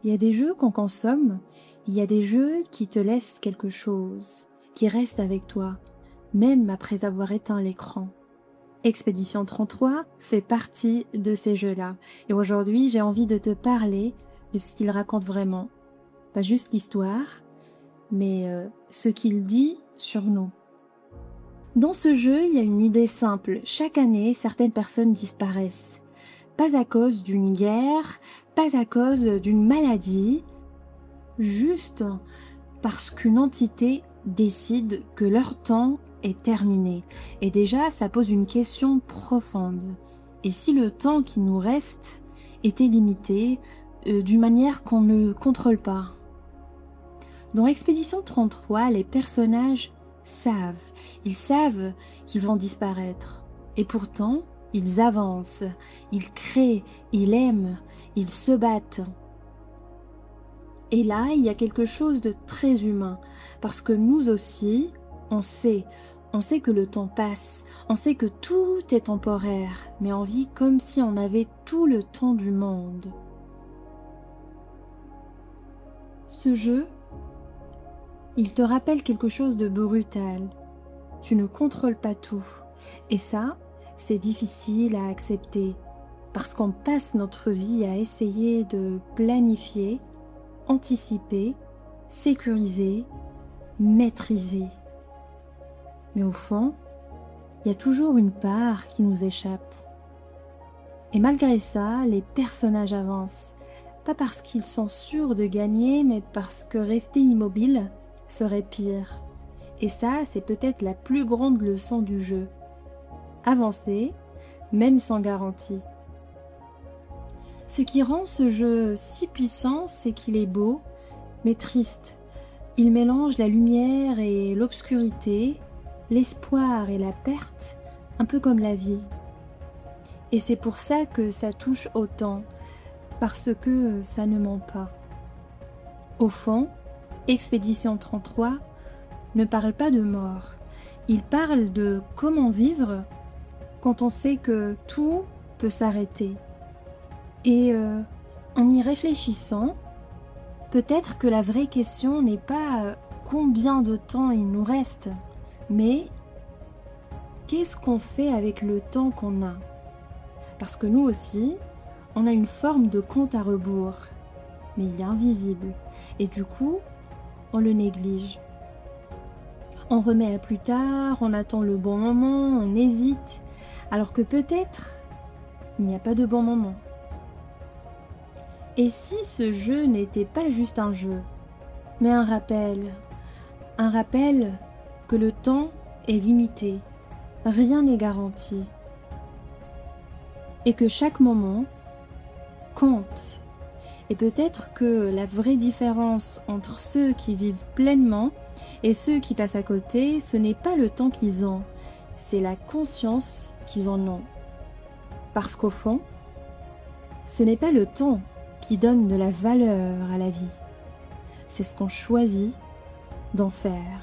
Il y a des jeux qu'on consomme, il y a des jeux qui te laissent quelque chose, qui reste avec toi, même après avoir éteint l'écran. Expédition 33 fait partie de ces jeux-là. Et aujourd'hui, j'ai envie de te parler de ce qu'il raconte vraiment. Pas juste l'histoire, mais ce qu'il dit sur nous. Dans ce jeu, il y a une idée simple. Chaque année, certaines personnes disparaissent. Pas à cause d'une guerre, pas à cause d'une maladie, juste parce qu'une entité décide que leur temps est terminé. Et déjà, ça pose une question profonde. Et si le temps qui nous reste était limité d'une manière qu'on ne contrôle pas? Dans Expédition 33, les personnages savent. Ils savent qu'ils vont disparaître. Et pourtant, ils avancent, ils créent, ils aiment, ils se battent. Et là, il y a quelque chose de très humain, parce que nous aussi, on sait que le temps passe, on sait que tout est temporaire, mais on vit comme si on avait tout le temps du monde. Ce jeu, il te rappelle quelque chose de brutal. Tu ne contrôles pas tout. Et ça, c'est difficile à accepter, parce qu'on passe notre vie à essayer de planifier, anticiper, sécuriser, maîtriser. Mais au fond, il y a toujours une part qui nous échappe. Et malgré ça, les personnages avancent. Pas parce qu'ils sont sûrs de gagner, mais parce que rester immobile serait pire. Et ça, c'est peut-être la plus grande leçon du jeu. Avancer, même sans garantie. Ce qui rend ce jeu si puissant, c'est qu'il est beau, mais triste. Il mélange la lumière et l'obscurité, l'espoir et la perte, un peu comme la vie. Et c'est pour ça que ça touche autant, parce que ça ne ment pas. Au fond, Expédition 33 ne parle pas de mort. Il parle de comment vivre quand on sait que tout peut s'arrêter. Et en y réfléchissant, peut-être que la vraie question n'est pas combien de temps il nous reste, mais qu'est-ce qu'on fait avec le temps qu'on a? Parce que nous aussi, on a une forme de compte à rebours, mais il est invisible, et du coup, on le néglige. On remet à plus tard, on attend le bon moment, on hésite, alors que peut-être il n'y a pas de bon moment. Et si ce jeu n'était pas juste un jeu, mais un rappel que le temps est limité, rien n'est garanti, et que chaque moment compte. Et peut-être que la vraie différence entre ceux qui vivent pleinement et ceux qui passent à côté, ce n'est pas le temps qu'ils ont, c'est la conscience qu'ils en ont. Parce qu'au fond, ce n'est pas le temps qui donne de la valeur à la vie, c'est ce qu'on choisit d'en faire.